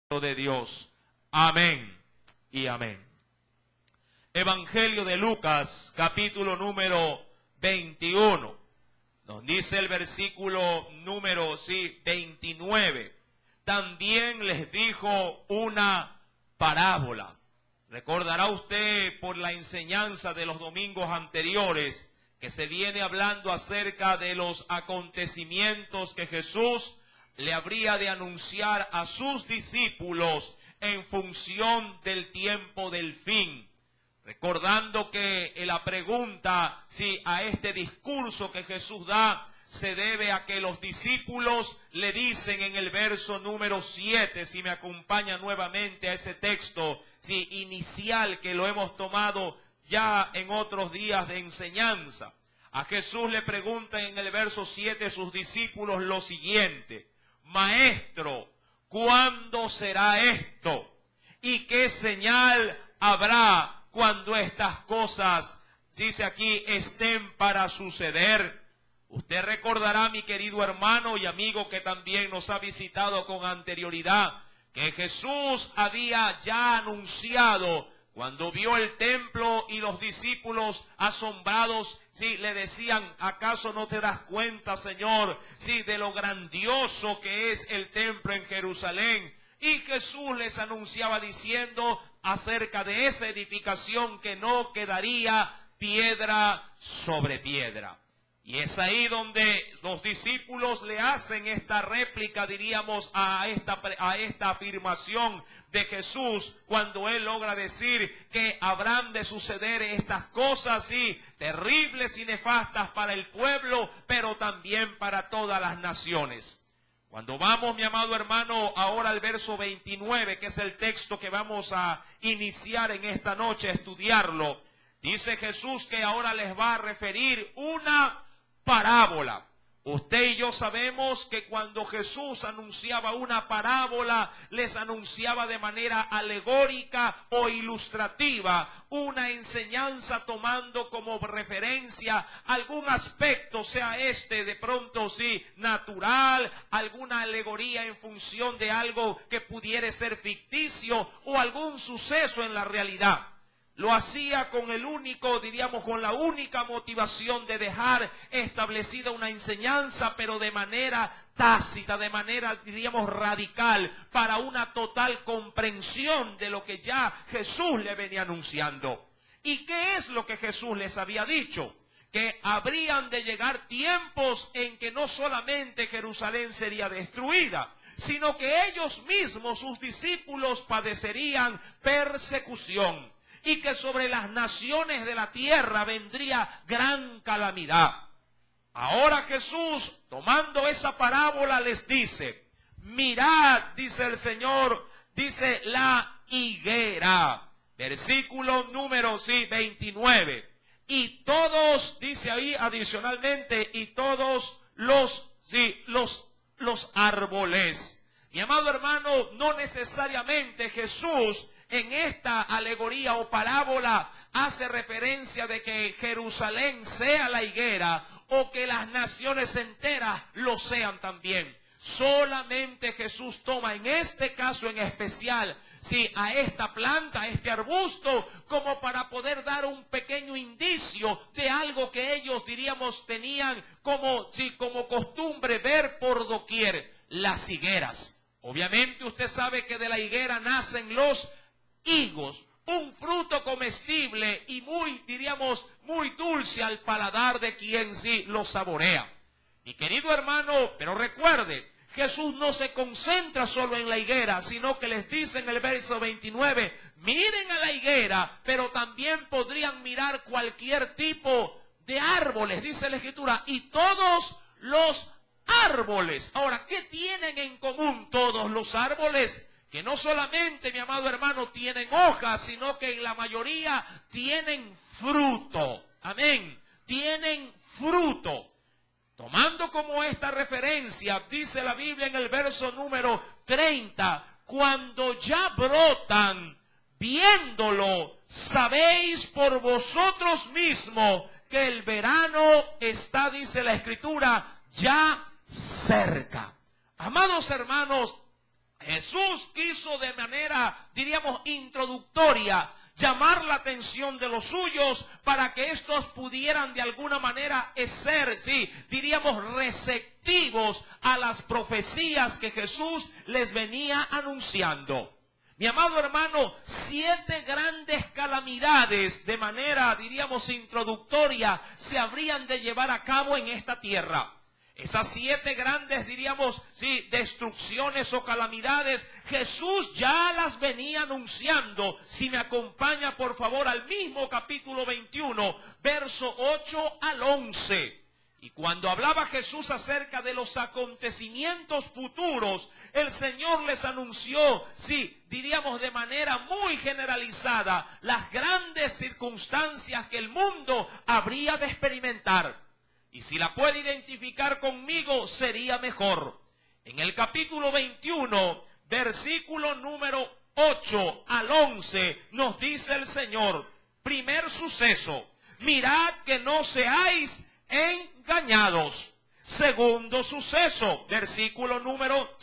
de Dios. Amén y amén. Evangelio de Lucas, capítulo número 21. Nos dice el versículo número 29. También les dijo una parábola. Recordará usted por la enseñanza de los domingos anteriores que se viene hablando acerca de los acontecimientos que Jesús le habría de anunciar a sus discípulos en función del tiempo del fin. Recordando que la pregunta si a este discurso que Jesús da se debe a que los discípulos le dicen en el verso número 7, si me acompaña nuevamente a ese texto inicial que lo hemos tomado ya en otros días de enseñanza. A Jesús le preguntan en el verso 7 sus discípulos lo siguiente: Maestro, ¿cuándo será esto? ¿Y qué señal habrá cuando estas cosas, dice aquí, estén para suceder? Usted recordará, mi querido hermano y amigo que también nos ha visitado con anterioridad, que Jesús había ya anunciado cuando vio el templo y los discípulos asombrados, le decían: ¿acaso no te das cuenta, Señor, de lo grandioso que es el templo en Jerusalén? Y Jesús les anunciaba diciendo acerca de esa edificación que no quedaría piedra sobre piedra. Y es ahí donde los discípulos le hacen esta réplica, diríamos, a esta afirmación de Jesús, cuando él logra decir que habrán de suceder estas cosas, terribles y nefastas para el pueblo, pero también para todas las naciones. Cuando vamos, mi amado hermano, ahora al verso 29, que es el texto que vamos a iniciar en esta noche a estudiarlo, dice Jesús que ahora les va a referir una parábola. Usted y yo sabemos que cuando Jesús anunciaba una parábola, les anunciaba de manera alegórica o ilustrativa una enseñanza tomando como referencia algún aspecto, sea de pronto natural, alguna alegoría en función de algo que pudiera ser ficticio o algún suceso en la realidad. Lo hacía con con la única motivación de dejar establecida una enseñanza, pero de manera tácita, de manera, radical, para una total comprensión de lo que ya Jesús le venía anunciando. ¿Y qué es lo que Jesús les había dicho? Que habrían de llegar tiempos en que no solamente Jerusalén sería destruida, sino que ellos mismos, sus discípulos, padecerían persecución. Y que sobre las naciones de la tierra vendría gran calamidad. Ahora Jesús, tomando esa parábola, les dice: mirad, dice el Señor, dice la higuera. Versículo número 29. Y todos, dice ahí adicionalmente, y todos los árboles. Mi amado hermano, no necesariamente Jesús en esta alegoría o parábola hace referencia de que Jerusalén sea la higuera o que las naciones enteras lo sean también. Solamente Jesús toma en este caso en especial, a esta planta, a este arbusto, como para poder dar un pequeño indicio de algo que ellos, tenían como costumbre ver por doquier: las higueras. Obviamente usted sabe que de la higuera nacen los higos, un fruto comestible y muy dulce al paladar de quien lo saborea. Mi querido hermano, pero recuerde, Jesús no se concentra solo en la higuera, sino que les dice en el verso 29, miren a la higuera, pero también podrían mirar cualquier tipo de árboles, dice la Escritura, y todos los árboles. Ahora, ¿qué tienen en común todos los árboles? Que no solamente, mi amado hermano, tienen hojas, sino que en la mayoría tienen fruto. Amén. Tienen fruto. Tomando como esta referencia, dice la Biblia en el verso número 30, cuando ya brotan, viéndolo, sabéis por vosotros mismos que el verano está, dice la Escritura, ya cerca. Amados hermanos, Jesús quiso de manera, diríamos, introductoria, llamar la atención de los suyos para que estos pudieran de alguna manera ser, sí, diríamos, receptivos a las profecías que Jesús les venía anunciando. Mi amado hermano, 7 grandes calamidades de manera, diríamos, introductoria se habrían de llevar a cabo en esta tierra. Esas 7 grandes, diríamos, sí, destrucciones o calamidades, Jesús ya las venía anunciando. Si me acompaña, por favor, al mismo capítulo 21, verso 8 al 11. Y cuando hablaba Jesús acerca de los acontecimientos futuros, el Señor les anunció, sí, diríamos de manera muy generalizada, las grandes circunstancias que el mundo habría de experimentar. Y si la puede identificar conmigo, sería mejor. En el capítulo 21, versículo número 8 al 11, nos dice el Señor, primer suceso, mirad que no seáis engañados. Segundo suceso, versículo número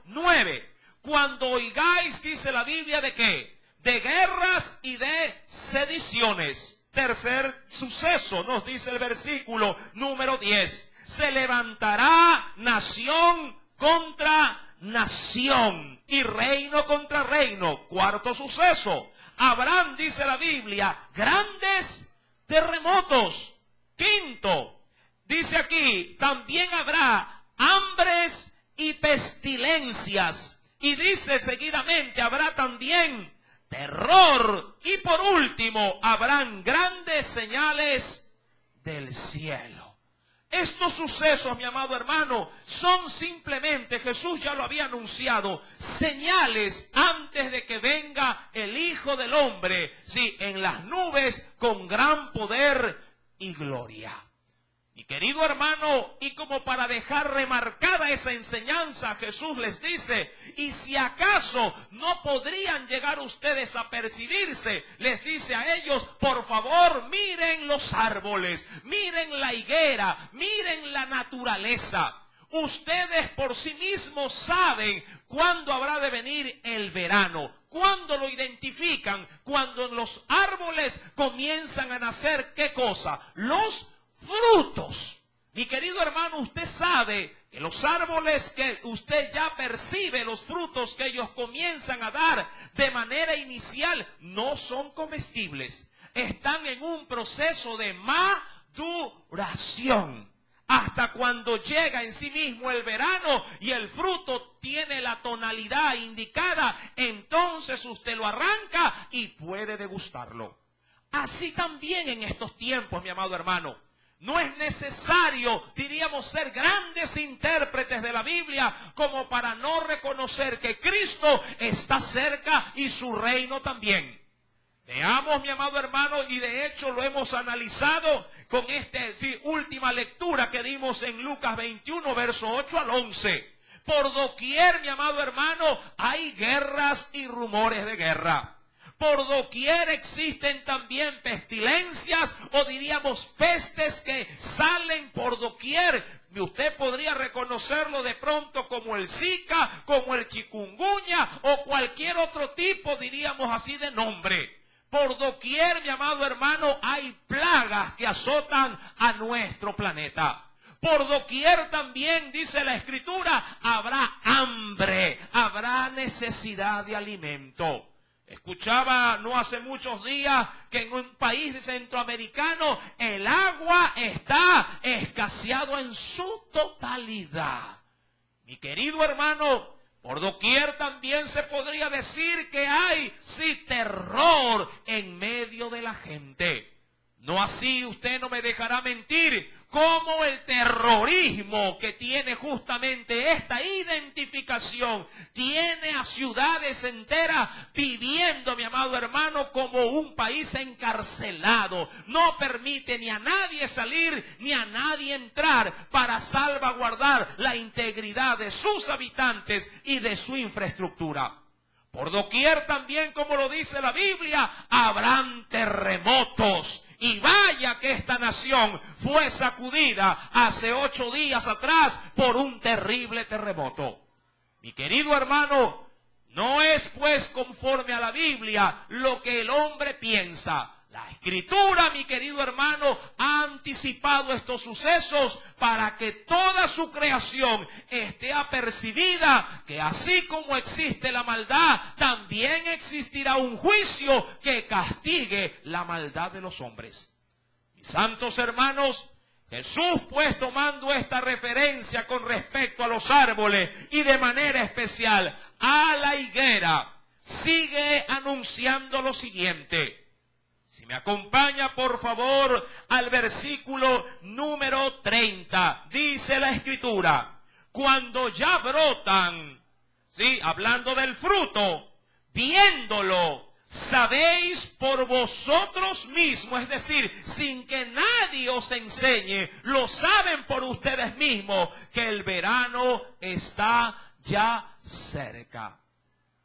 9. Cuando oigáis, dice la Biblia, ¿de qué? De guerras y de sediciones. Tercer suceso, nos dice el versículo número 10. Se levantará nación contra nación y reino contra reino. Cuarto suceso, habrán, dice la Biblia, grandes terremotos. Quinto, dice aquí, también habrá hambres y pestilencias. Y dice seguidamente, habrá también terror. Y por último, habrán grandes señales del cielo. Estos sucesos, mi amado hermano, son simplemente, Jesús ya lo había anunciado, señales antes de que venga el Hijo del Hombre, sí, en las nubes con gran poder y gloria. Mi querido hermano, y como para dejar remarcada esa enseñanza, Jesús les dice, y si acaso no podrían llegar ustedes a percibirse, les dice a ellos, por favor, miren los árboles, miren la higuera, miren la naturaleza. Ustedes por sí mismos saben cuándo habrá de venir el verano. ¿Cuándo lo identifican? Cuando en los árboles comienzan a nacer, ¿qué cosa? Los frutos. Mi querido hermano, usted sabe que los árboles que usted ya percibe, los frutos que ellos comienzan a dar de manera inicial, no son comestibles. Están en un proceso de maduración. Hasta cuando llega en sí mismo el verano y el fruto tiene la tonalidad indicada, entonces usted lo arranca y puede degustarlo. Así también en estos tiempos, mi amado hermano. No es necesario, diríamos, ser grandes intérpretes de la Biblia como para no reconocer que Cristo está cerca y su reino también. Veamos, mi amado hermano, y de hecho lo hemos analizado con última lectura que dimos en Lucas 21, verso 8 al 11. Por doquier, mi amado hermano, hay guerras y rumores de guerra. Por doquier existen también pestilencias o diríamos pestes que salen por doquier. Usted podría reconocerlo de pronto como el Zika, como el chikungunya o cualquier otro tipo, diríamos así, de nombre. Por doquier, mi amado hermano, hay plagas que azotan a nuestro planeta. Por doquier también, dice la Escritura, habrá hambre, habrá necesidad de alimento. Escuchaba no hace muchos días que en un país centroamericano el agua está escaseado en su totalidad. Mi querido hermano, por doquier también se podría decir que hay, sí, terror en medio de la gente. No así, usted no me dejará mentir, como el terrorismo que tiene justamente esta identificación, tiene a ciudades enteras viviendo, mi amado hermano, como un país encarcelado. No permite ni a nadie salir, ni a nadie entrar para salvaguardar la integridad de sus habitantes y de su infraestructura. Por doquier también, como lo dice la Biblia, habrán terremotos. Y vaya que esta nación fue sacudida hace 8 días atrás por un terrible terremoto. Mi querido hermano, no es pues conforme a la Biblia lo que el hombre piensa. La Escritura, mi querido hermano, ha anticipado estos sucesos para que toda su creación esté apercibida que así como existe la maldad, también existirá un juicio que castigue la maldad de los hombres. Mis santos hermanos, Jesús, pues, tomando esta referencia con respecto a los árboles y de manera especial a la higuera, sigue anunciando lo siguiente. Si me acompaña, por favor, al versículo número 30. Dice la Escritura, cuando ya brotan, ¿sí? Hablando del fruto, viéndolo, sabéis por vosotros mismos, es decir, sin que nadie os enseñe, lo saben por ustedes mismos, que el verano está ya cerca.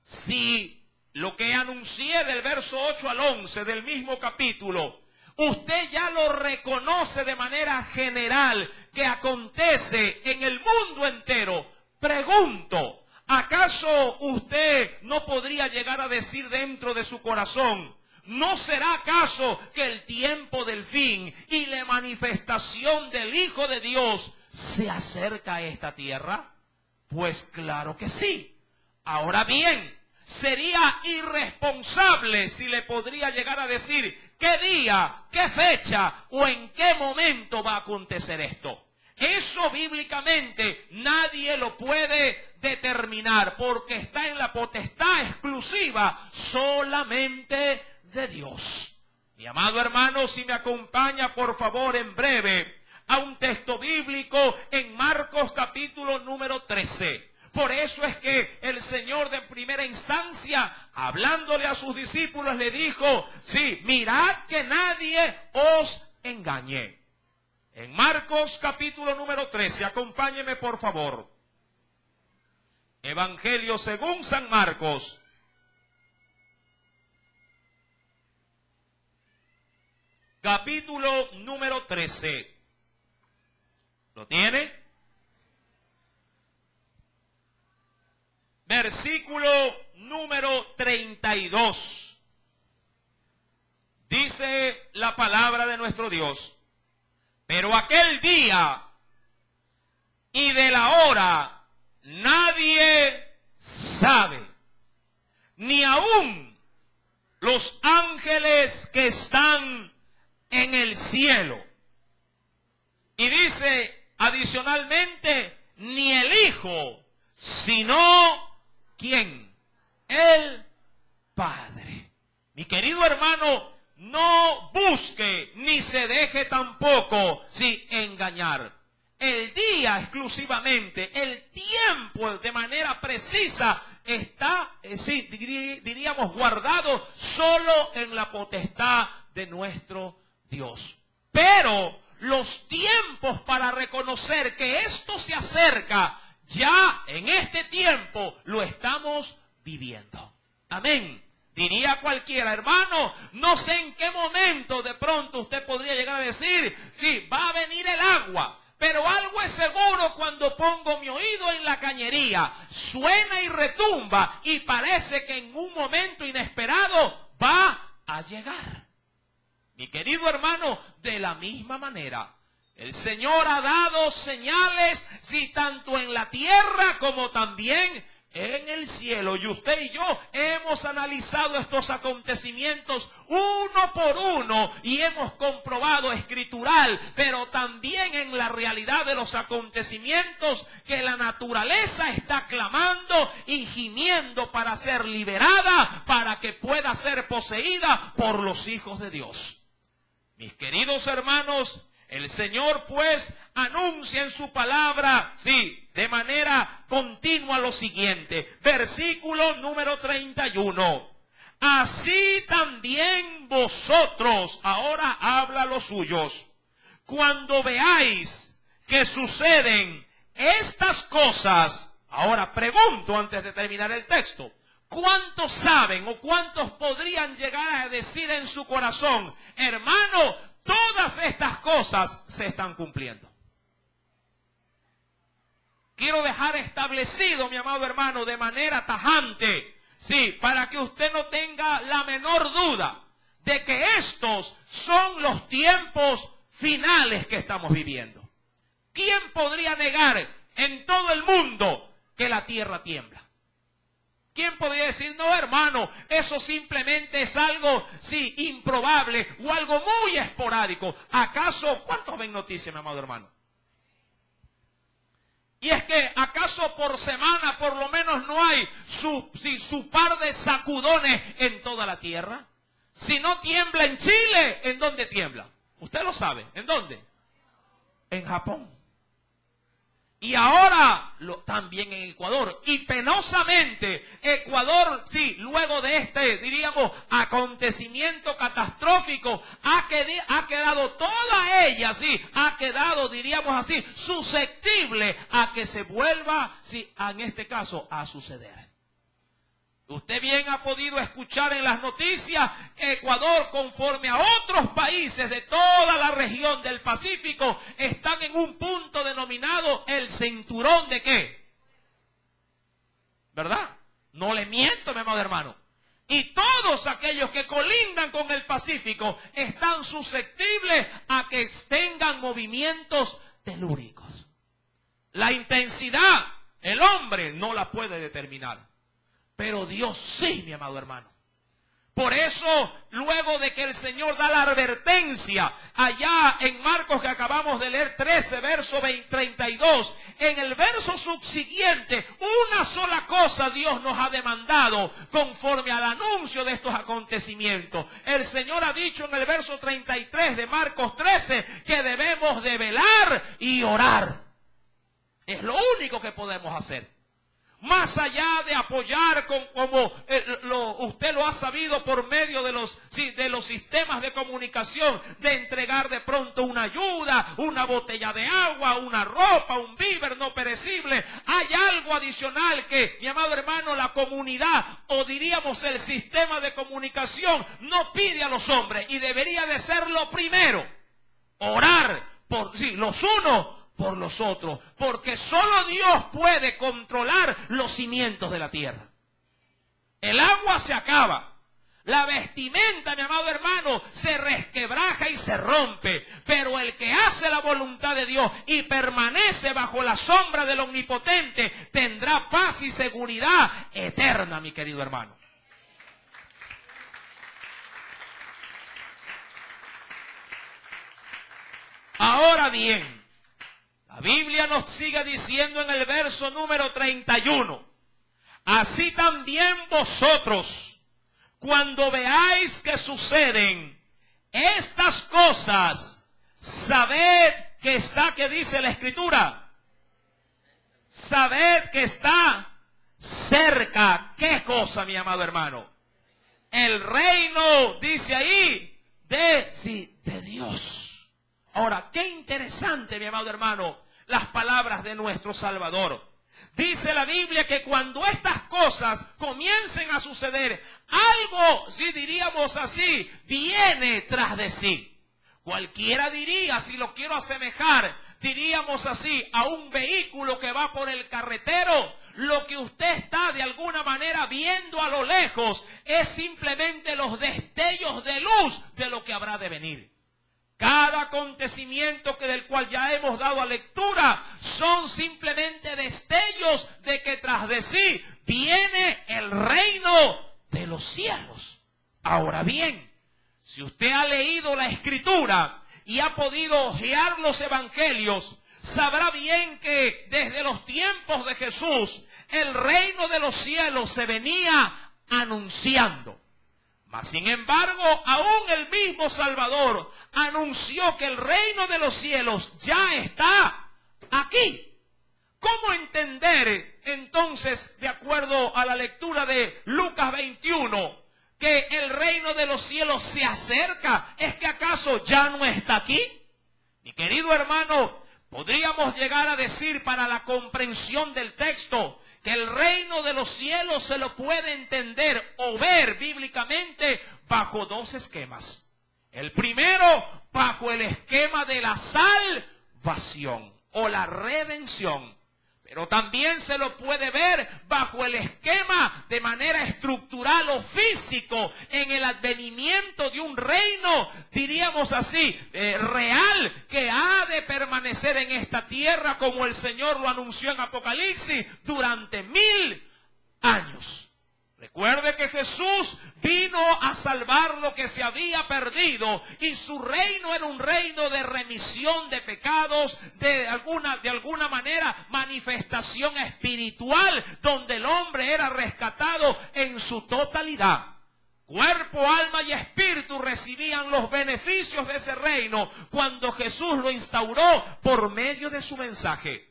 Si lo que anuncié del verso 8 al 11 del mismo capítulo, usted ya lo reconoce de manera general que acontece en el mundo entero. Pregunto, ¿acaso usted no podría llegar a decir dentro de su corazón, ¿no será acaso que el tiempo del fin y la manifestación del Hijo de Dios se acerca a esta tierra? Pues claro que sí. Ahora bien, sería irresponsable si le podría llegar a decir qué día, qué fecha o en qué momento va a acontecer esto. Eso bíblicamente nadie lo puede determinar porque está en la potestad exclusiva solamente de Dios. Mi amado hermano, si me acompaña por favor en breve a un texto bíblico en Marcos capítulo número 13. Por eso es que el Señor de primera instancia, hablándole a sus discípulos, le dijo, sí, mirad que nadie os engañe. En Marcos capítulo número 13, acompáñeme por favor. Evangelio según San Marcos. Capítulo número 13. ¿Lo tiene? Versículo número 32. Dice la palabra de nuestro Dios. Pero aquel día y de la hora nadie sabe, ni aun los ángeles que están en el cielo. Y dice adicionalmente, ni el Hijo, sino ¿quién? El Padre. Mi querido hermano, no busque ni se deje tampoco engañar. El día exclusivamente, el tiempo de manera precisa está, diríamos, guardado solo en la potestad de nuestro Dios. Pero los tiempos para reconocer que esto se acerca, ya en este tiempo lo estamos viviendo. Amén. Diría cualquiera, hermano, no sé en qué momento de pronto usted podría llegar a decir, sí, va a venir el agua. Pero algo es seguro cuando pongo mi oído en la cañería, suena y retumba y parece que en un momento inesperado va a llegar. Mi querido hermano, de la misma manera, el Señor ha dado señales, tanto en la tierra como también en el cielo. Y usted y yo hemos analizado estos acontecimientos uno por uno y hemos comprobado escritural, pero también en la realidad de los acontecimientos que la naturaleza está clamando y gimiendo para ser liberada, para que pueda ser poseída por los hijos de Dios. Mis queridos hermanos, el Señor pues anuncia en su palabra, de manera continua lo siguiente. Versículo número 31. Así también vosotros, ahora habla los suyos, cuando veáis que suceden estas cosas. Ahora pregunto antes de terminar el texto. ¿Cuántos saben o cuántos podrían llegar a decir en su corazón, hermano, todas estas cosas se están cumpliendo? quiero dejar establecido, mi amado hermano, de manera tajante, sí, para que usted no tenga la menor duda de que estos son los tiempos finales que estamos viviendo. ¿Quién podría negar en todo el mundo que la tierra tiembla? ¿Quién podría decir, no hermano, eso simplemente es algo, sí, improbable o algo muy esporádico? ¿Acaso, cuántos ven noticias, mi amado hermano? Y es que, ¿acaso por semana por lo menos no hay su par de sacudones en toda la tierra? Si no tiembla en Chile, ¿en dónde tiembla? Usted lo sabe, ¿en dónde? En Japón. Y ahora también en Ecuador. Y penosamente, Ecuador, sí, luego de este, diríamos, acontecimiento catastrófico, ha quedado toda ella, sí, ha quedado, diríamos así, susceptible a que se vuelva, sí, en este caso, a suceder. Usted bien ha podido escuchar en las noticias que Ecuador, conforme a otros países de toda la región del Pacífico, están en un punto denominado el cinturón de ¿qué? ¿Verdad? No le miento, mi amado hermano. Y todos aquellos que colindan con el Pacífico están susceptibles a que tengan movimientos telúricos. La intensidad, el hombre no la puede determinar. Pero Dios sí, mi amado hermano. Por eso, luego de que el Señor da la advertencia, allá en Marcos que acabamos de leer, 13, verso 32, en el verso subsiguiente, una sola cosa Dios nos ha demandado conforme al anuncio de estos acontecimientos. El Señor ha dicho en el verso 33 de Marcos 13 que debemos de velar y orar. Es lo único que podemos hacer. Más allá de apoyar como usted lo ha sabido por medio de los sistemas de comunicación, de entregar de pronto una ayuda, una botella de agua, una ropa, un víver no perecible, hay algo adicional que, mi amado hermano, la comunidad o diríamos el sistema de comunicación no pide a los hombres y debería de ser lo primero, orar por los unos por los otros, porque solo Dios puede controlar los cimientos de la tierra. El agua se acaba, la vestimenta, mi amado hermano, se resquebraja y se rompe, pero el que hace la voluntad de Dios y permanece bajo la sombra del Omnipotente tendrá paz y seguridad eterna, mi querido hermano. Ahora bien, la Biblia nos sigue diciendo en el verso número 31, así también vosotros, cuando veáis que suceden estas cosas, sabed que está, ¿qué dice la Escritura? Sabed que está cerca. ¿Qué cosa, mi amado hermano? El reino, dice ahí, de Dios. Ahora, qué interesante, mi amado hermano, las palabras de nuestro Salvador. Dice la Biblia que cuando estas cosas comiencen a suceder, algo, si diríamos así, viene tras de sí. Cualquiera diría, si lo quiero asemejar, diríamos así, a un vehículo que va por el carretero. Lo que usted está de alguna manera viendo a lo lejos es simplemente los destellos de luz de lo que habrá de venir. Cada acontecimiento del cual ya hemos dado a lectura son simplemente destellos de que tras de sí viene el reino de los cielos. Ahora bien, si usted ha leído la Escritura y ha podido hojear los evangelios, sabrá bien que desde los tiempos de Jesús el reino de los cielos se venía anunciando. Mas, sin embargo, aún el mismo Salvador anunció que el reino de los cielos ya está aquí. ¿Cómo entender entonces, de acuerdo a la lectura de Lucas 21, que el reino de los cielos se acerca? ¿Es que acaso ya no está aquí? Mi querido hermano, podríamos llegar a decir para la comprensión del texto que el reino de los cielos se lo puede entender o ver bíblicamente bajo dos esquemas. El primero, bajo el esquema de la salvación o la redención. pero también se lo puede ver bajo el esquema de manera estructural o físico en el advenimiento de un reino, diríamos así, real, que ha de permanecer en esta tierra como el Señor lo anunció en Apocalipsis durante 1000 años. Recuerde que Jesús vino a salvar lo que se había perdido y su reino era un reino de remisión de pecados, de alguna manera manifestación espiritual, donde el hombre era rescatado en su totalidad. Cuerpo, alma y espíritu recibían los beneficios de ese reino cuando Jesús lo instauró por medio de su mensaje.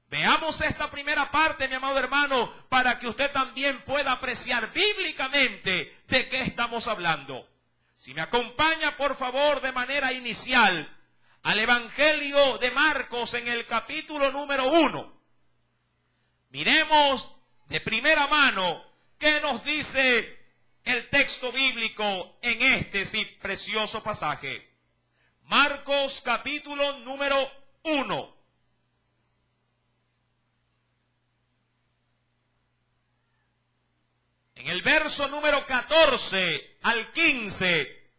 Veamos esta primera parte, mi amado hermano, para que usted también pueda apreciar bíblicamente de qué estamos hablando. Si me acompaña, por favor, de manera inicial al Evangelio de Marcos en el capítulo número 1. Miremos de primera mano qué nos dice el texto bíblico en este sí precioso pasaje. Marcos capítulo número 1. En el verso número 14 al 15.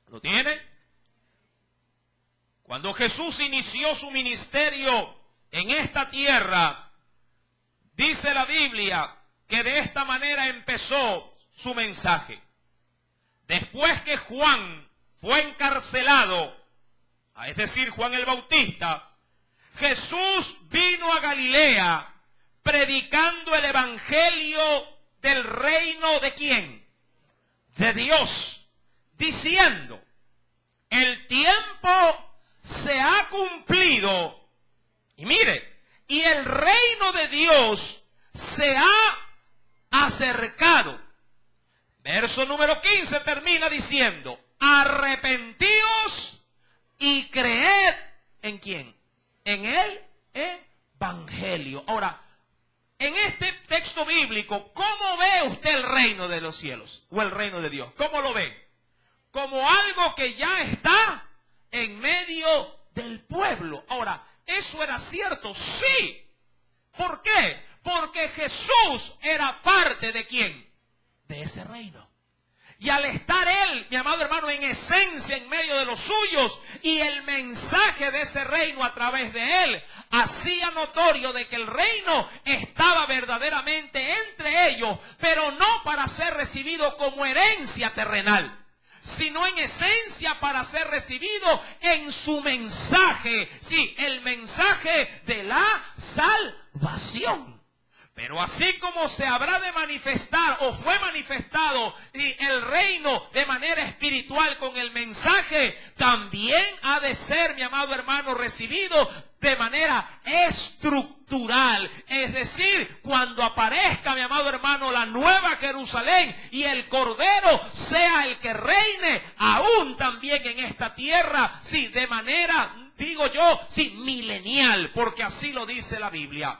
¿Lo tiene? Cuando Jesús inició su ministerio en esta tierra, dice la Biblia que de esta manera empezó su mensaje. Después que Juan fue encarcelado, es decir, Juan el Bautista, Jesús vino a Galilea predicando el evangelio del reino ¿de quién? De Dios, diciendo: el tiempo se ha cumplido, y mire, y el reino de Dios se ha acercado. Verso número 15 termina diciendo: arrepentíos y creed ¿en quién? En el evangelio. Ahora, en este texto bíblico, ¿cómo ve usted el reino de los cielos? O el reino de Dios. ¿Cómo lo ve? Como algo que ya está en medio del pueblo. Ahora, ¿eso era cierto? Sí. ¿Por qué? Porque Jesús era parte ¿de quién? De ese reino. Y al estar él, mi amado hermano, en esencia en medio de los suyos, y el mensaje de ese reino a través de él, hacía notorio de que el reino estaba verdaderamente entre ellos, pero no para ser recibido como herencia terrenal, sino en esencia para ser recibido en su mensaje. Sí, el mensaje de la salvación. Pero así como se habrá de manifestar o fue manifestado el reino de manera espiritual con el mensaje, también ha de ser, mi amado hermano, recibido de manera estructural. Es decir, cuando aparezca, mi amado hermano, la nueva Jerusalén y el Cordero sea el que reine aún también en esta tierra, sí, de manera, digo yo, sí, milenial, porque así lo dice la Biblia.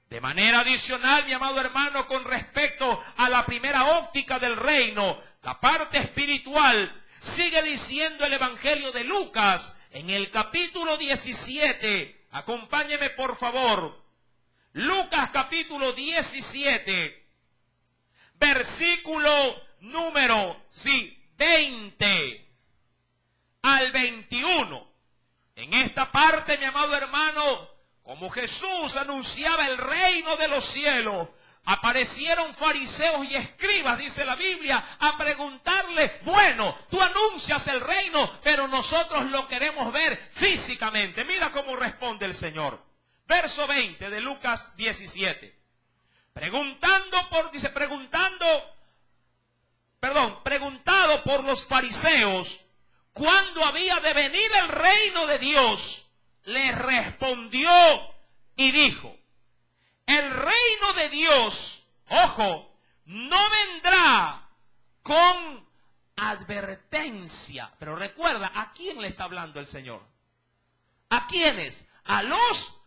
De manera adicional, mi amado hermano, con respecto a la primera óptica del reino, la parte espiritual, sigue diciendo el Evangelio de Lucas en el capítulo 17. Acompáñeme, por favor. Lucas capítulo 17, versículo número 20 al 21. En esta parte, mi amado hermano, como Jesús anunciaba el reino de los cielos, aparecieron fariseos y escribas, dice la Biblia, a preguntarle: bueno, tú anuncias el reino, pero nosotros lo queremos ver físicamente. Mira cómo responde el Señor. Verso 20 de Lucas 17. Preguntado por los fariseos cuándo había de venir el reino de Dios, les respondió y dijo: el reino de Dios, ojo, no vendrá con advertencia. Pero recuerda, ¿a quién le está hablando el Señor? ¿A quiénes? A los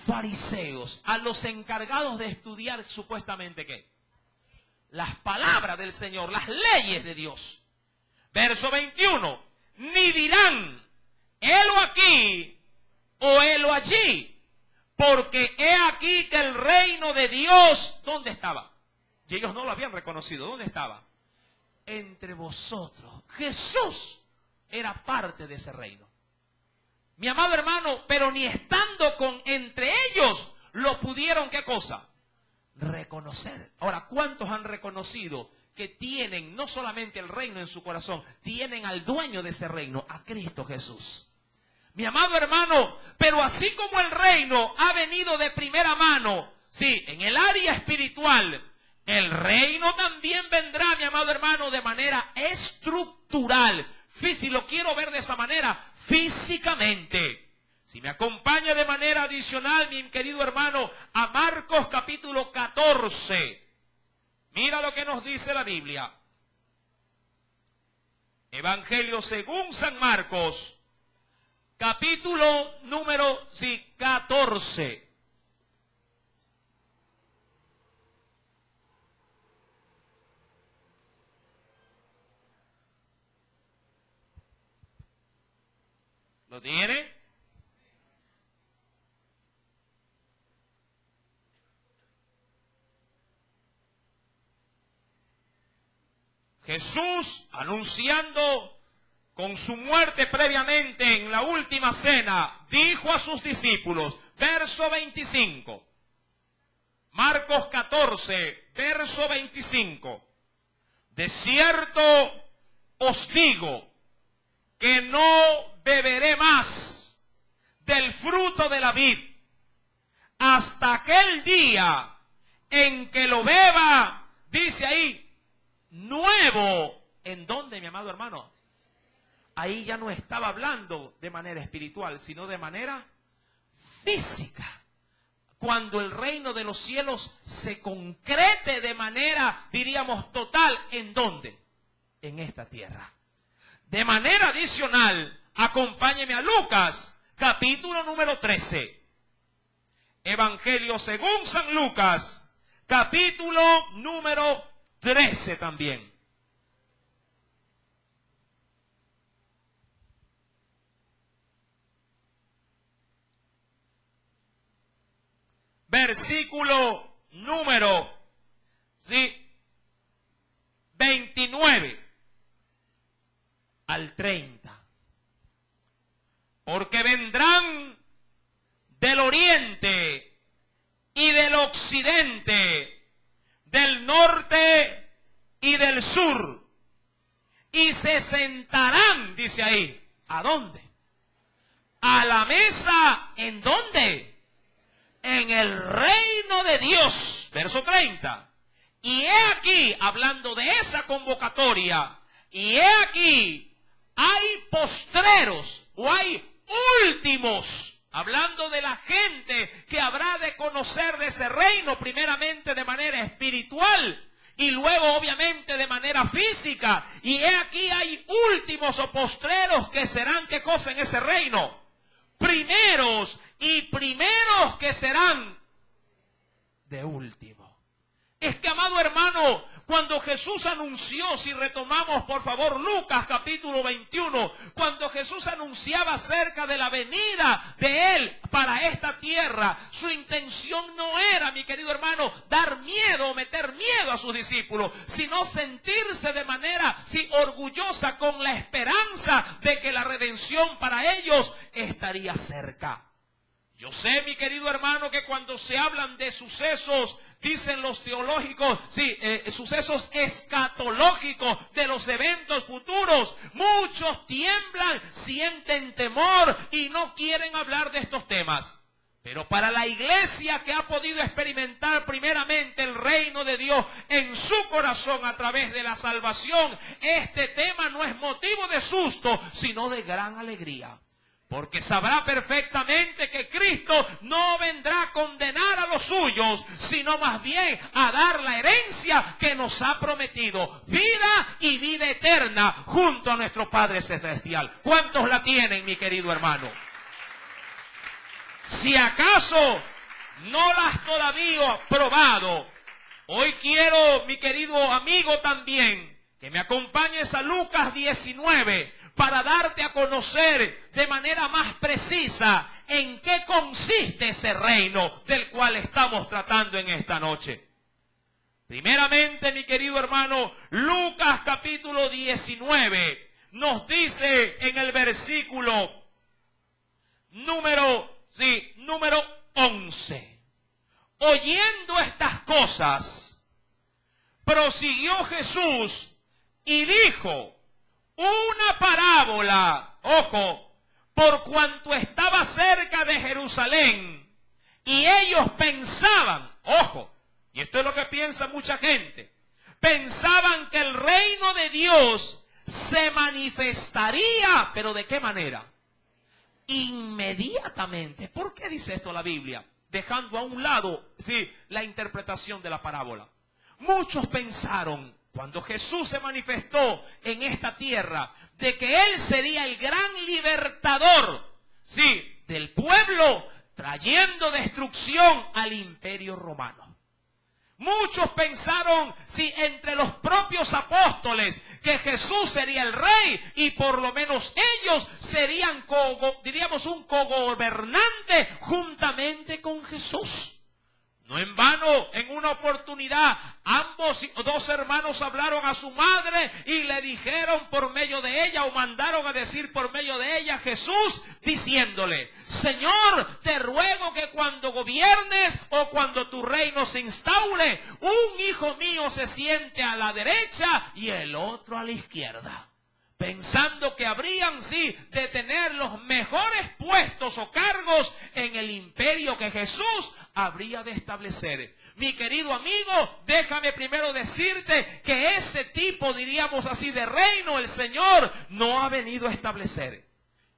fariseos, a los encargados de estudiar supuestamente ¿qué? Las palabras del Señor, las leyes de Dios. Verso 21, ni dirán: helo aquí o helo allí. Porque he aquí que el reino de Dios, ¿dónde estaba? Y ellos no lo habían reconocido. ¿Dónde estaba? Entre vosotros. Jesús era parte de ese reino. Mi amado hermano, pero ni estando entre ellos, lo pudieron, ¿qué cosa? Reconocer. Ahora, ¿cuántos han reconocido que tienen no solamente el reino en su corazón, tienen al dueño de ese reino, a Cristo Jesús? Mi amado hermano, pero así como el reino ha venido de primera mano, sí, en el área espiritual, el reino también vendrá, mi amado hermano, de manera estructural. Si lo quiero ver de esa manera, físicamente. Si me acompaña de manera adicional, mi querido hermano, a Marcos capítulo 14. Mira lo que nos dice la Biblia. Evangelio según San Marcos, capítulo número 14. ¿Lo tiene? Jesús anunciando con su muerte previamente en la última cena, dijo a sus discípulos, verso 25, Marcos 14, verso 25, de cierto os digo que no beberé más del fruto de la vid hasta aquel día en que lo beba, dice ahí, nuevo. ¿En dónde, mi amado hermano? Ahí ya no estaba hablando de manera espiritual, sino de manera física. Cuando el reino de los cielos se concrete de manera, diríamos, total, ¿en dónde? En esta tierra. De manera adicional, acompáñeme a Lucas, capítulo número 13. Evangelio según San Lucas, capítulo número 13 también. Versículo número 29 al 30. Porque vendrán del oriente y del occidente, del norte y del sur, y se sentarán, dice ahí, ¿a dónde? A la mesa, ¿en dónde? En el reino de Dios, verso 30. Y he aquí, hablando de esa convocatoria, y he aquí, hay postreros, o hay últimos, hablando de la gente que habrá de conocer de ese reino, primeramente de manera espiritual, y luego obviamente de manera física. Y he aquí hay últimos o postreros que serán, ¿qué cosa en ese reino? Primeros, y primeros que serán de último. Es que, amado hermano, cuando Jesús anunció, si retomamos por favor Lucas capítulo 21, cuando Jesús anunciaba acerca de la venida de Él para esta tierra, su intención no era, mi querido hermano, dar miedo o meter miedo a sus discípulos, sino sentirse de manera orgullosa con la esperanza de que la redención para ellos estaría cerca. Yo sé, mi querido hermano, que cuando se hablan de sucesos, dicen los teológicos, sucesos escatológicos de los eventos futuros, muchos tiemblan, sienten temor y no quieren hablar de estos temas. Pero para la iglesia que ha podido experimentar primeramente el reino de Dios en su corazón a través de la salvación, este tema no es motivo de susto, sino de gran alegría. Porque sabrá perfectamente que Cristo no vendrá a condenar a los suyos, sino más bien a dar la herencia que nos ha prometido. Vida y vida eterna junto a nuestro Padre Celestial. ¿Cuántos la tienen, mi querido hermano? Si acaso no la has todavía probado, hoy quiero, mi querido amigo también, que me acompañes a Lucas 19, para darte a conocer de manera más precisa en qué consiste ese reino del cual estamos tratando en esta noche. Primeramente, mi querido hermano, Lucas capítulo 19 nos dice en el versículo número 11. Oyendo estas cosas, prosiguió Jesús y dijo una parábola, ojo, por cuanto estaba cerca de Jerusalén, y ellos pensaban, ojo, y esto es lo que piensa mucha gente, pensaban que el reino de Dios se manifestaría, pero ¿de qué manera? Inmediatamente. ¿Por qué dice esto la Biblia? Dejando a un lado, la interpretación de la parábola. Muchos pensaron, cuando Jesús se manifestó en esta tierra, de que Él sería el gran libertador, del pueblo, trayendo destrucción al imperio romano. Muchos pensaron, entre los propios apóstoles, que Jesús sería el rey y por lo menos ellos serían, diríamos, un cogobernante juntamente con Jesús. No en vano, en una oportunidad, dos hermanos hablaron a su madre y le dijeron por medio de ella, o mandaron a decir por medio de ella, Jesús, diciéndole, Señor, te ruego que cuando gobiernes o cuando tu reino se instaure, un hijo mío se siente a la derecha y el otro a la izquierda. Pensando que habrían, de tener los mejores puestos o cargos en el imperio que Jesús habría de establecer. Mi querido amigo, déjame primero decirte que ese tipo, diríamos así, de reino el Señor no ha venido a establecer.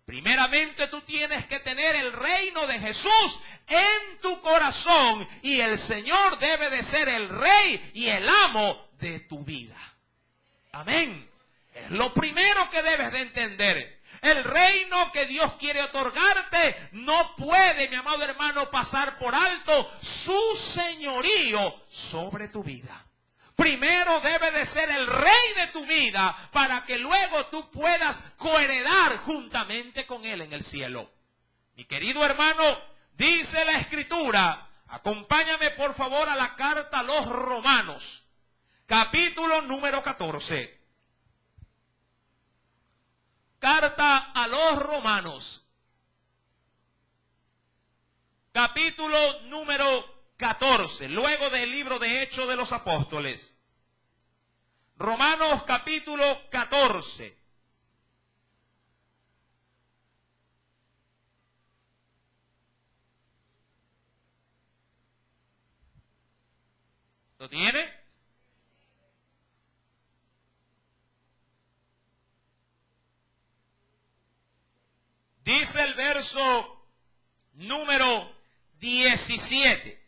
Primeramente tú tienes que tener el reino de Jesús en tu corazón y el Señor debe de ser el rey y el amo de tu vida. Amén. Es lo primero que debes de entender. El reino que Dios quiere otorgarte no puede, mi amado hermano, pasar por alto su señorío sobre tu vida. Primero debe de ser el rey de tu vida para que luego tú puedas coheredar juntamente con Él en el cielo. Mi querido hermano, dice la Escritura, acompáñame por favor a la carta a los Romanos, capítulo número 14. Carta a los Romanos, capítulo número 14, luego del libro de Hechos de los Apóstoles. Romanos capítulo 14. ¿Lo tiene? Dice el verso número 17.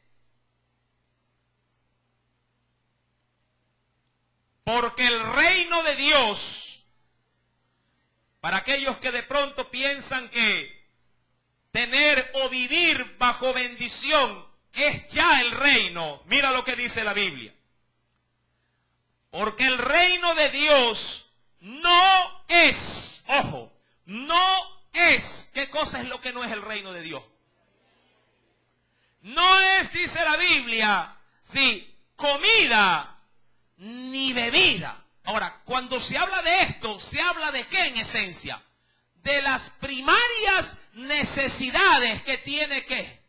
Porque el reino de Dios, para aquellos que de pronto piensan que tener o vivir bajo bendición es ya el reino, mira lo que dice la Biblia. Porque el reino de Dios no es, ojo, no es, ¿qué cosa es lo que no es el reino de Dios? No es, dice la Biblia, comida ni bebida. Ahora, cuando se habla de esto, ¿se habla de qué en esencia? De las primarias necesidades que tiene ¿qué?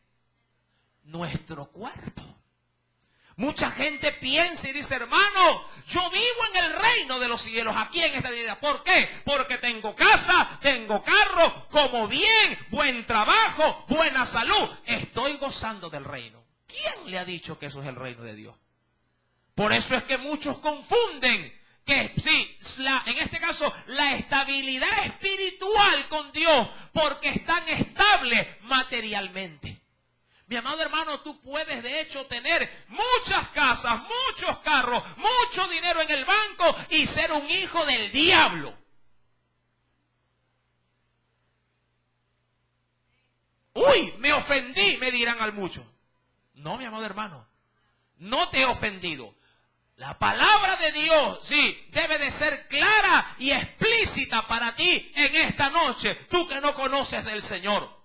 Nuestro cuerpo. Mucha gente piensa y dice, hermano, yo vivo en el reino de los cielos, aquí en esta vida. ¿Por qué? Porque tengo casa, tengo carro, como bien, buen trabajo, buena salud. Estoy gozando del reino. ¿Quién le ha dicho que eso es el reino de Dios? Por eso es que muchos confunden que en este caso, la estabilidad espiritual con Dios, porque están estables materialmente. Mi amado hermano, tú puedes de hecho tener muchas casas, muchos carros, mucho dinero en el banco y ser un hijo del diablo. Uy, me ofendí, me dirán al mucho. No, mi amado hermano, no te he ofendido. La palabra de Dios, sí, debe de ser clara y explícita para ti en esta noche, tú que no conoces del Señor.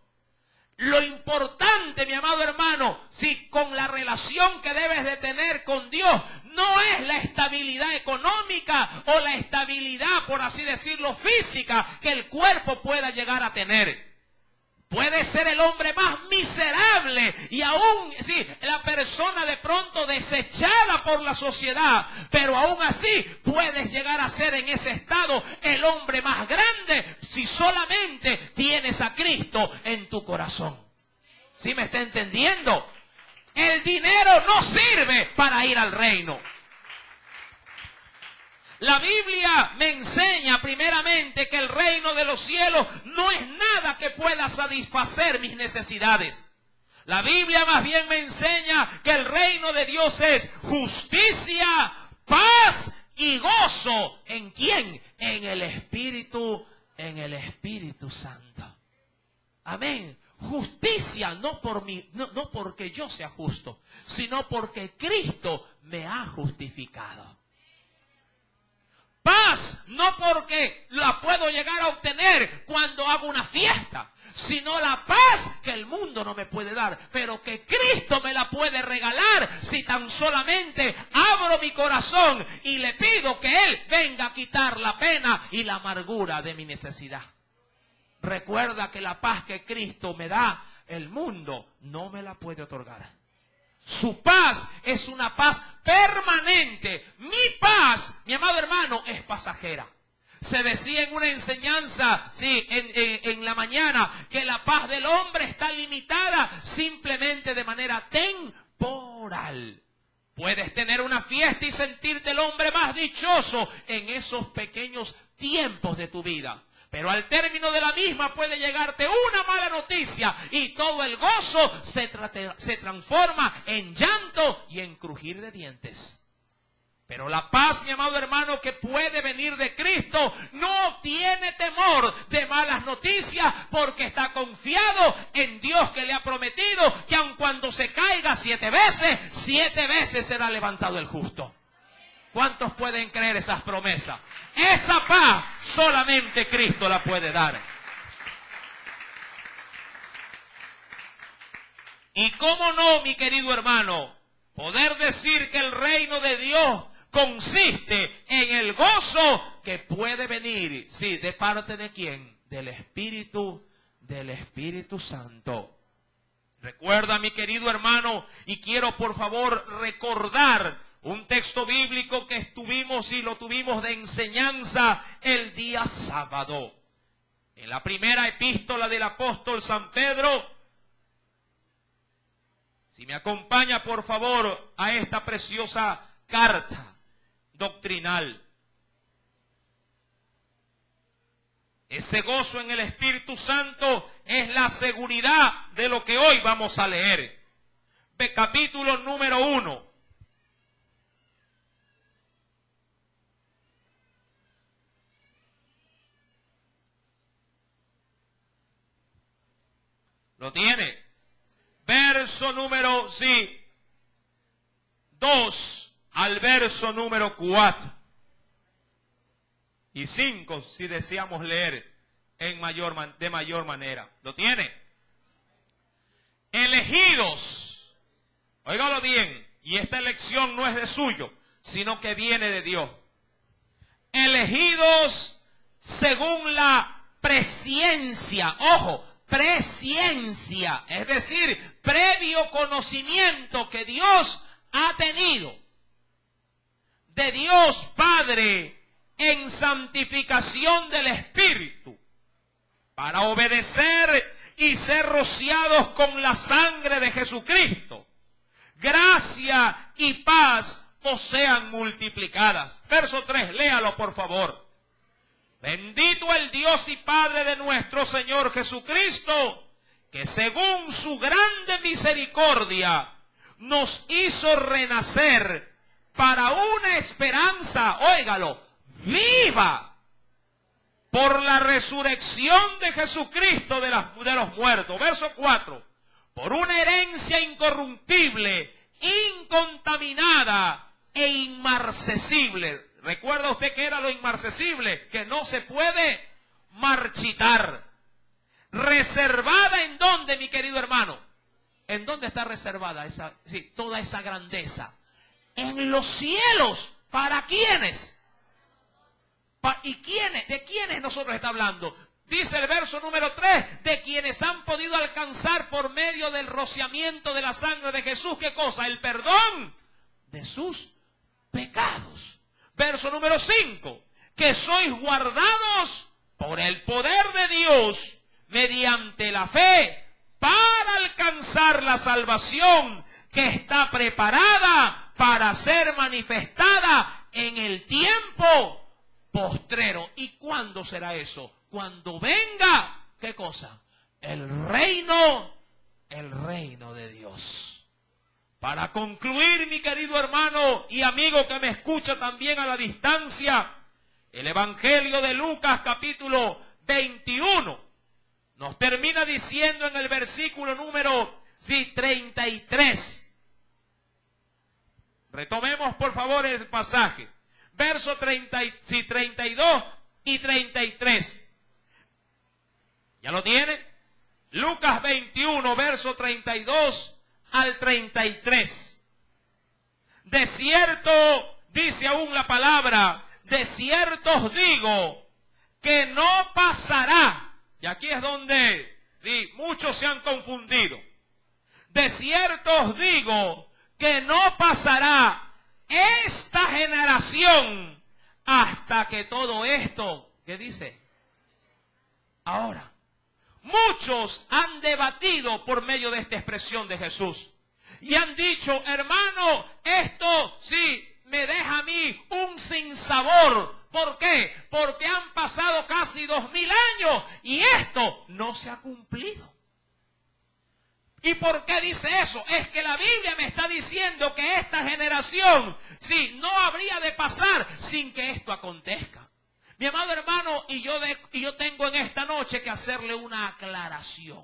Lo importante, mi amado hermano, sí, con la relación que debes de tener con Dios, no es la estabilidad económica o la estabilidad, por así decirlo, física que el cuerpo pueda llegar a tener. Puede ser el hombre más miserable y aún, sí, la persona de pronto desechada por la sociedad, pero aún así puedes llegar a ser en ese estado el hombre más grande si solamente tienes a Cristo en tu corazón. ¿Sí me está entendiendo? El dinero no sirve para ir al reino. La Biblia me enseña primeramente que el reino de los cielos no es nada que pueda satisfacer mis necesidades. La Biblia más bien me enseña que el reino de Dios es justicia, paz y gozo. ¿En quién? En el Espíritu Santo. Amén. Justicia no por mí, no porque yo sea justo, sino porque Cristo me ha justificado. Paz, no porque la puedo llegar a obtener cuando hago una fiesta, sino la paz que el mundo no me puede dar, pero que Cristo me la puede regalar si tan solamente abro mi corazón y le pido que Él venga a quitar la pena y la amargura de mi necesidad. Recuerda que la paz que Cristo me da, el mundo no me la puede otorgar. Su paz es una paz permanente. Mi paz, mi amado hermano, es pasajera. Se decía en una enseñanza, sí, en la mañana, que la paz del hombre está limitada simplemente de manera temporal. Puedes tener una fiesta y sentirte el hombre más dichoso en esos pequeños tiempos de tu vida. Pero al término de la misma puede llegarte una mala noticia y todo el gozo se transforma en llanto y en crujir de dientes. Pero la paz, mi amado hermano, que puede venir de Cristo, no tiene temor de malas noticias porque está confiado en Dios que le ha prometido que aun cuando se caiga 7 veces será levantado el justo. ¿Cuántos pueden creer esas promesas? Esa paz solamente Cristo la puede dar. Y cómo no, mi querido hermano, poder decir que el reino de Dios consiste en el gozo que puede venir, sí, ¿de parte de quién? Del Espíritu Santo. Recuerda, mi querido hermano, y quiero por favor recordar un texto bíblico que estuvimos y lo tuvimos de enseñanza el día sábado. En la primera epístola del apóstol San Pedro, si me acompaña por favor a esta preciosa carta doctrinal. Ese gozo en el Espíritu Santo es la seguridad de lo que hoy vamos a leer. Capítulo número 1. ¿Lo tiene? Verso número 2 al verso número 4. Y 5 si deseamos leer de mayor manera. ¿Lo tiene? Elegidos. Óigalo bien. Y esta elección no es de suyo, sino que viene de Dios. Elegidos según la presciencia. Ojo. Presciencia, es decir, previo conocimiento que Dios ha tenido de Dios Padre en santificación del Espíritu, para obedecer y ser rociados con la sangre de Jesucristo. Gracia y paz os sean multiplicadas. Verso 3, léalo por favor. Bendito el Dios y Padre de nuestro Señor Jesucristo, que según su grande misericordia nos hizo renacer para una esperanza, óigalo, viva, por la resurrección de Jesucristo de los muertos. Verso 4, por una herencia incorruptible, incontaminada e inmarcesible. ¿Recuerda usted qué era lo inmarcesible? Que no se puede marchitar. ¿Reservada en dónde, mi querido hermano? ¿En dónde está reservada toda esa grandeza? En los cielos. ¿Para quiénes? ¿Y quiénes? ¿De quiénes nosotros está hablando? Dice el verso número 3, de quienes han podido alcanzar por medio del rociamiento de la sangre de Jesús, ¿qué cosa? El perdón de sus pecados. Verso número 5, que sois guardados por el poder de Dios mediante la fe para alcanzar la salvación que está preparada para ser manifestada en el tiempo postrero. ¿Y cuándo será eso? Cuando venga, ¿qué cosa? El reino de Dios. Para concluir, mi querido hermano y amigo que me escucha también a la distancia, el Evangelio de Lucas capítulo 21 nos termina diciendo en el versículo número 33. Retomemos por favor el pasaje. Verso 32 y 33. ¿Ya lo tiene? Lucas 21, verso 32 al 33. De cierto, dice aún la palabra, de cierto os digo que no pasará. Y aquí es donde muchos se han confundido. De cierto os digo que no pasará esta generación hasta que todo esto, ¿qué dice? Ahora, muchos han debatido por medio de esta expresión de Jesús y han dicho, hermano, esto sí me deja a mí un sinsabor. ¿Por qué? Porque han pasado casi 2000 años y esto no se ha cumplido. ¿Y por qué dice eso? Es que la Biblia me está diciendo que esta generación, no habría de pasar sin que esto acontezca. Mi amado hermano, y yo tengo en esta noche que hacerle una aclaración.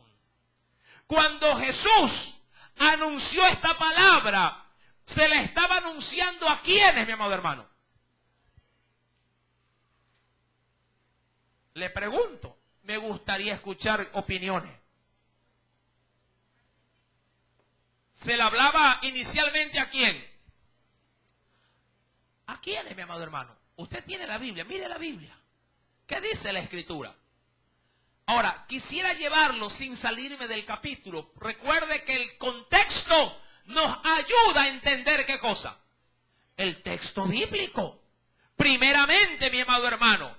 Cuando Jesús anunció esta palabra, se le estaba anunciando a quiénes, mi amado hermano. Le pregunto, me gustaría escuchar opiniones. ¿Se le hablaba inicialmente a quién? ¿A quiénes, mi amado hermano? Usted tiene la Biblia, mire la Biblia. ¿Qué dice la Escritura? Ahora, quisiera llevarlo sin salirme del capítulo. Recuerde que el contexto nos ayuda a entender ¿qué cosa? El texto bíblico. Primeramente, mi amado hermano,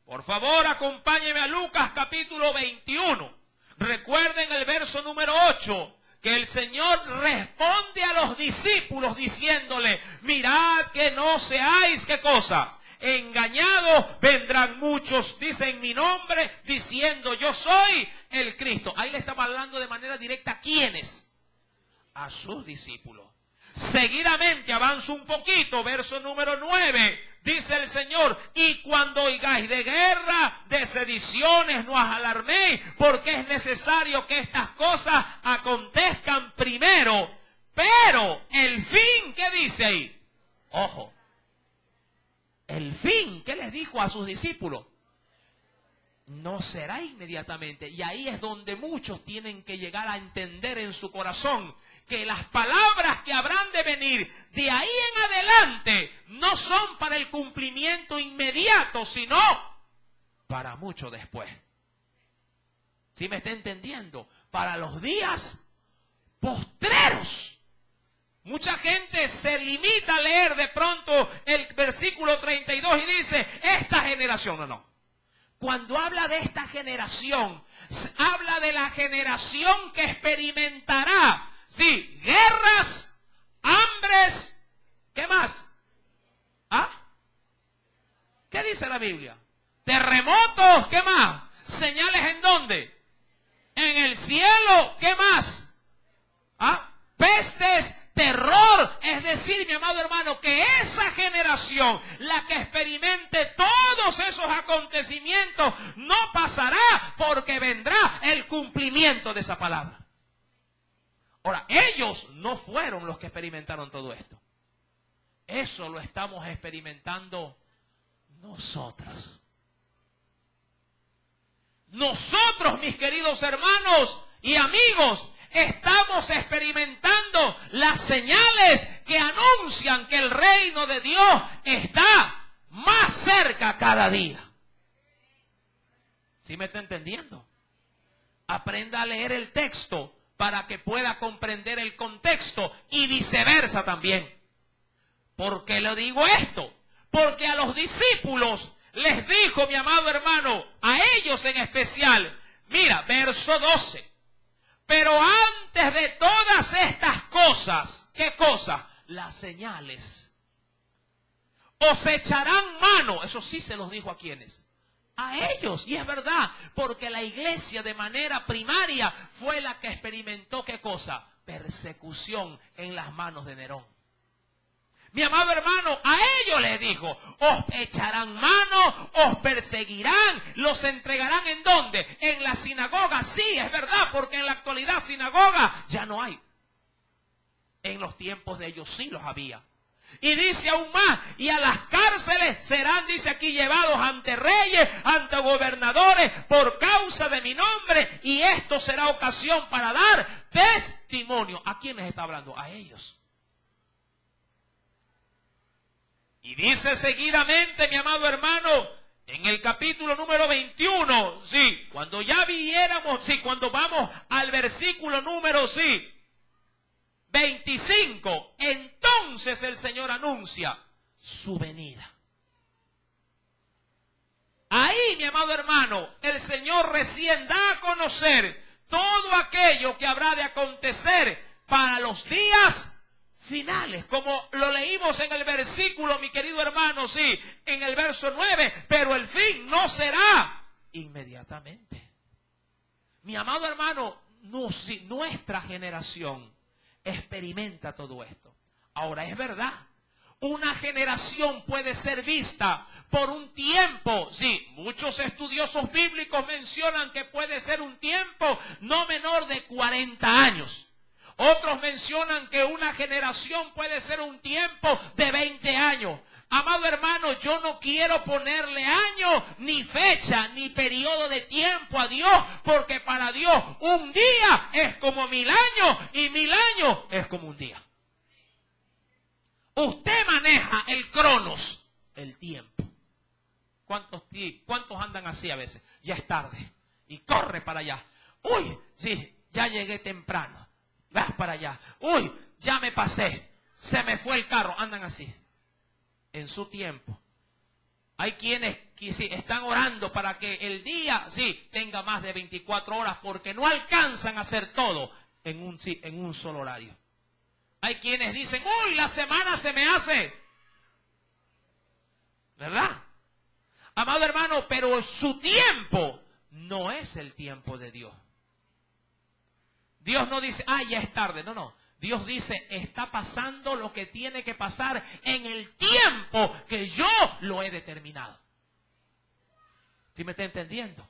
por favor, acompáñeme a Lucas capítulo 21. Recuerden el verso número 8. Que el Señor responde a los discípulos diciéndole, mirad que no seáis, ¿qué cosa? Engañados, vendrán muchos, dice en mi nombre, diciendo yo soy el Cristo. Ahí le estaba hablando de manera directa, ¿a quiénes? A sus discípulos. Seguidamente avanzo un poquito, verso número 9, dice el Señor, y cuando oigáis de guerra, de sediciones, no os alarméis, porque es necesario que estas cosas acontezcan primero, pero el fin, ¿qué dice ahí? Ojo, el fin, ¿qué les dijo a sus discípulos? No será inmediatamente. Y ahí es donde muchos tienen que llegar a entender en su corazón que las palabras que habrán de venir de ahí en adelante no son para el cumplimiento inmediato, sino para mucho después. ¿Sí me está entendiendo? Para los días postreros. Mucha gente se limita a leer de pronto el versículo 32 y dice, esta generación, no. Cuando habla de esta generación, habla de la generación que experimentará, guerras, hambres, ¿qué más? ¿Ah? ¿Qué dice la Biblia? Terremotos, ¿qué más? Señales ¿en dónde? En el cielo, ¿qué más? ¿Ah? Pestes, terror, es decir, mi amado hermano, que esa generación, la que experimente todos esos acontecimientos, no pasará porque vendrá el cumplimiento de esa palabra. Ahora, ellos no fueron los que experimentaron todo esto. Eso lo estamos experimentando nosotros. Nosotros, mis queridos hermanos y amigos, estamos experimentando las señales que anuncian que el reino de Dios está más cerca cada día. ¿Sí me está entendiendo? Aprenda a leer el texto para que pueda comprender el contexto y viceversa también. ¿Por qué le digo esto? Porque a los discípulos les dijo, mi amado hermano, a ellos en especial, mira, verso 12. Pero antes de todas estas cosas, ¿qué cosas? Las señales. Os echarán mano, eso sí se los dijo a quienes. A ellos, y es verdad, porque la iglesia de manera primaria fue la que experimentó, ¿qué cosa? Persecución en las manos de Nerón. Mi amado hermano, a ellos les dijo, os echarán mano, os perseguirán, los entregarán ¿en dónde? En la sinagoga. Sí, es verdad, porque en la actualidad sinagoga ya no hay. En los tiempos de ellos sí los había. Y dice aún más, y a las cárceles serán, dice aquí, llevados ante reyes, ante gobernadores, por causa de mi nombre, y esto será ocasión para dar testimonio. ¿A quiénes está hablando? A ellos. Y dice seguidamente, mi amado hermano, en el capítulo número 21, sí, cuando ya viéramos, sí, cuando vamos al versículo número, sí, 25, entonces el Señor anuncia su venida. Ahí, mi amado hermano, el Señor recién da a conocer todo aquello que habrá de acontecer para los días finales, como lo leímos en el versículo, mi querido hermano, sí, en el verso 9, pero el fin no será inmediatamente. Mi amado hermano, nuestra generación experimenta todo esto. Ahora, es verdad, una generación puede ser vista por un tiempo, sí, muchos estudiosos bíblicos mencionan que puede ser un tiempo no menor de 40 años. Otros mencionan que una generación puede ser un tiempo de 20 años. Amado hermano, yo no quiero ponerle año, ni fecha, ni periodo de tiempo a Dios, porque para Dios un día es como 1000 años y 1000 años es como un día. Usted maneja el cronos, el tiempo. ¿Cuántos andan así a veces? Ya es tarde y corre para allá. Uy, sí, ya llegué temprano. Vas para allá. Uy, ya me pasé. Se me fue el carro. Andan así. En su tiempo. Hay quienes que sí, están orando para que el día sí tenga más de 24 horas porque no alcanzan a hacer todo en un solo horario. Hay quienes dicen, uy, la semana se me hace. ¿Verdad? Amado hermano, pero su tiempo no es el tiempo de Dios. Dios no dice, ya es tarde. No, no. Dios dice, está pasando lo que tiene que pasar en el tiempo que yo lo he determinado. ¿Sí me está entendiendo?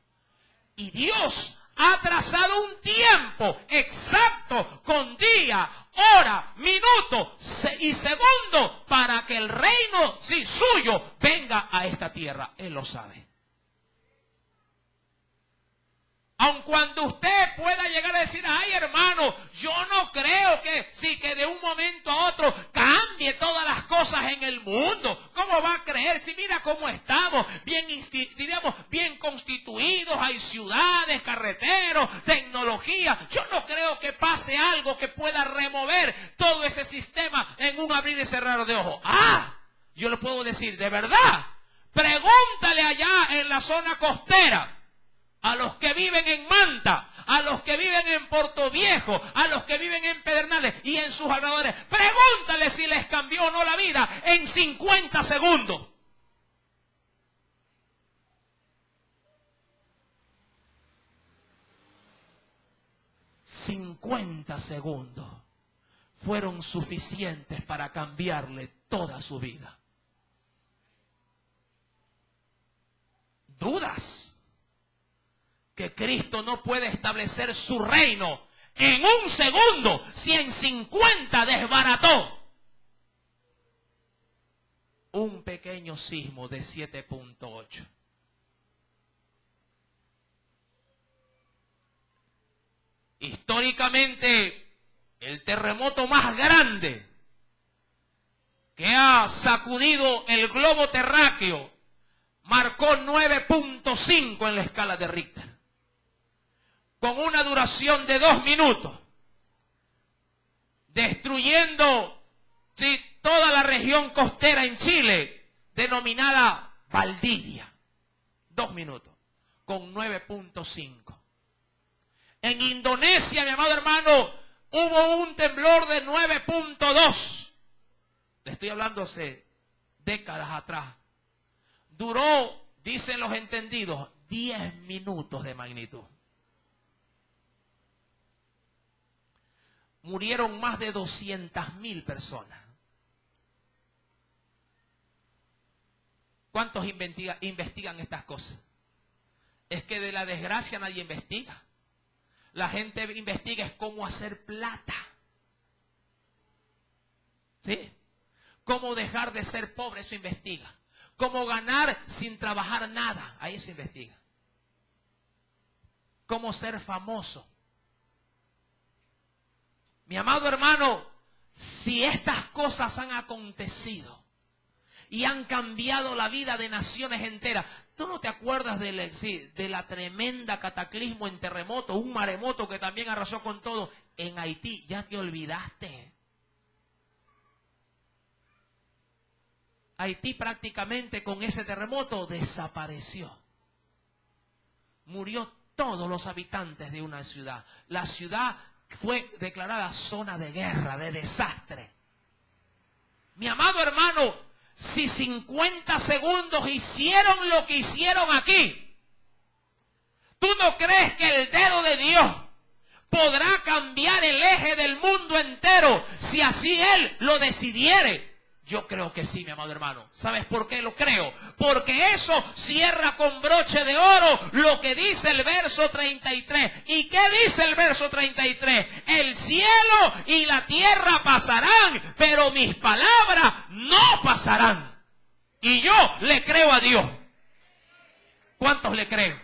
Y Dios ha trazado un tiempo exacto con día, hora, minuto y segundo para que el reino suyo venga a esta tierra. Él lo sabe. Aun cuando usted pueda llegar a decir, ay hermano, yo no creo que de un momento a otro cambie todas las cosas en el mundo. ¿Cómo va a creer? Si mira cómo estamos, bien constituidos, hay ciudades, carreteros, tecnología. Yo no creo que pase algo que pueda remover todo ese sistema en un abrir y cerrar de ojos. Yo le puedo decir, de verdad, pregúntale allá en la zona costera. A los que viven en Manta, a los que viven en Puerto Viejo, a los que viven en Pedernales y en sus alrededores. Pregúntale si les cambió o no la vida en 50 segundos. ...50 segundos fueron suficientes para cambiarle toda su vida. ¿Dudas que Cristo no puede establecer su reino en un segundo si en 50 desbarató? pequeño sismo de 7.8. Históricamente, el terremoto más grande que ha sacudido el globo terráqueo marcó 9.5 en la escala de Richter, con una duración de 2 minutos, destruyendo toda la región costera en Chile, denominada Valdivia. 2 minutos, con 9.5. En Indonesia, mi amado hermano, hubo un temblor de 9.2. Le estoy hablando hace décadas atrás. Duró, dicen los entendidos, 10 minutos de magnitud. Murieron más de 200.000 personas. ¿Cuántos investigan estas cosas? Es que de la desgracia nadie investiga. La gente investiga es cómo hacer plata. ¿Sí? Cómo dejar de ser pobre, eso investiga. Cómo ganar sin trabajar nada, ahí se investiga. Cómo ser famoso. Mi amado hermano, si estas cosas han acontecido y han cambiado la vida de naciones enteras, ¿tú no te acuerdas de la tremenda cataclismo en terremoto, un maremoto que también arrasó con todo en Haití? ¿Ya te olvidaste? Haití prácticamente con ese terremoto desapareció. Murió todos los habitantes de una ciudad. La ciudad fue declarada zona de guerra, de desastre. Mi amado hermano, si 50 segundos hicieron lo que hicieron aquí, ¿tú no crees que el dedo de Dios podrá cambiar el eje del mundo entero si así Él lo decidiere? Yo creo que sí, mi amado hermano. ¿Sabes por qué lo creo? Porque eso cierra con broche de oro lo que dice el verso 33. ¿Y qué dice el verso 33? El cielo y la tierra pasarán, pero mis palabras no pasarán. Y yo le creo a Dios. ¿Cuántos le creen?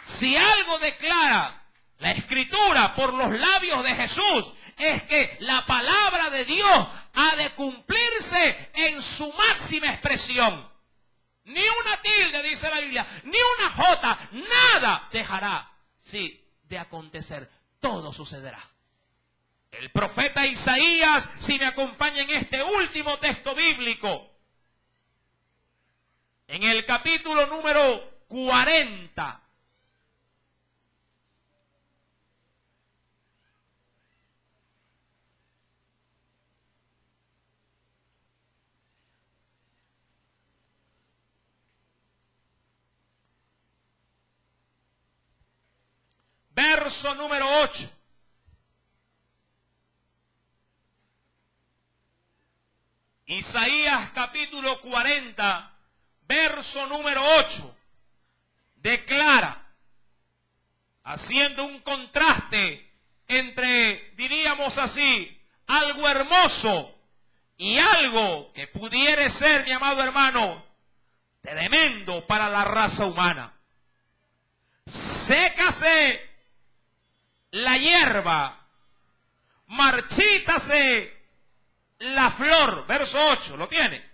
Si algo declara la Escritura por los labios de Jesús, es que la palabra de Dios ha de cumplirse en su máxima expresión. Ni una tilde, dice la Biblia, ni una jota, nada dejará de acontecer. Todo sucederá. El profeta Isaías, si me acompaña en este último texto bíblico, en el capítulo número 40, verso número 8. Isaías capítulo 40, verso número 8, declara, haciendo un contraste entre, diríamos así, algo hermoso y algo que pudiera ser, mi amado hermano, tremendo para la raza humana. Sécase la hierba, marchítase la flor, verso 8, ¿lo tiene?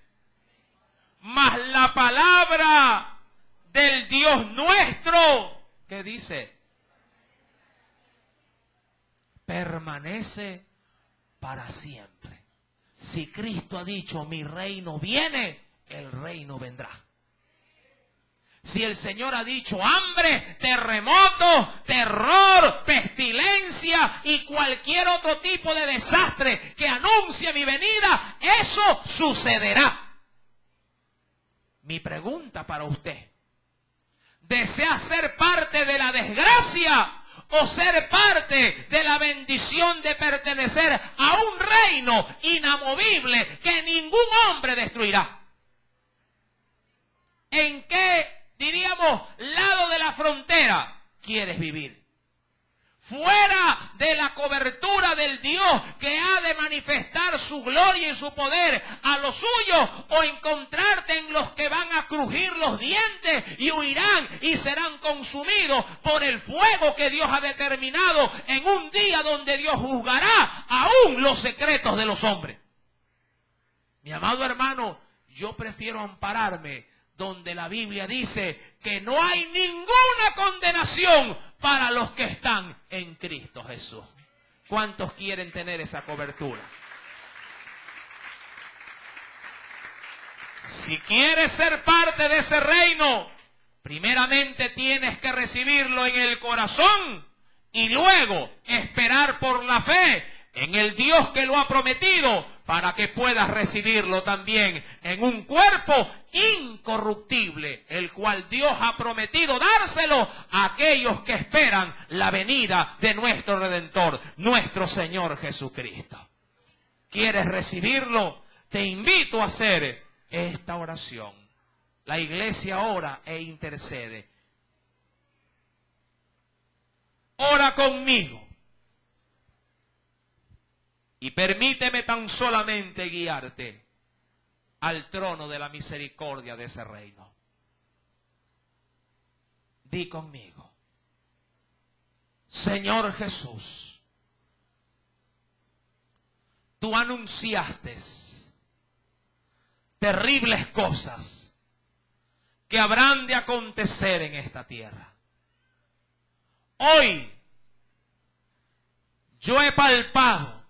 Mas la palabra del Dios nuestro, ¿qué dice? Permanece para siempre. Si Cristo ha dicho, mi reino viene, el reino vendrá. Si el Señor ha dicho hambre, terremoto, terror, pestilencia y cualquier otro tipo de desastre que anuncie mi venida, eso sucederá. Mi pregunta para usted, ¿desea ser parte de la desgracia o ser parte de la bendición de pertenecer a un reino inamovible que ningún hombre destruirá? ¿En qué, diríamos, lado de la frontera quieres vivir? ¿Fuera de la cobertura del Dios que ha de manifestar su gloria y su poder a los suyos, o encontrarte en los que van a crujir los dientes y huirán y serán consumidos por el fuego que Dios ha determinado en un día donde Dios juzgará aún los secretos de los hombres. Mi amado hermano, yo prefiero ampararme donde la Biblia dice que no hay ninguna condenación para los que están en Cristo Jesús. ¿Cuántos quieren tener esa cobertura? Si quieres ser parte de ese reino, primeramente tienes que recibirlo en el corazón y luego esperar por la fe en el Dios que lo ha prometido, para que puedas recibirlo también en un cuerpo incorruptible, el cual Dios ha prometido dárselo a aquellos que esperan la venida de nuestro Redentor, nuestro Señor Jesucristo. ¿Quieres recibirlo? Te invito a hacer esta oración. La iglesia ora e intercede. Ora conmigo. Y permíteme tan solamente guiarte al trono de la misericordia de ese reino. Di conmigo: Señor Jesús, tú anunciaste terribles cosas que habrán de acontecer en esta tierra. Hoy yo he palpado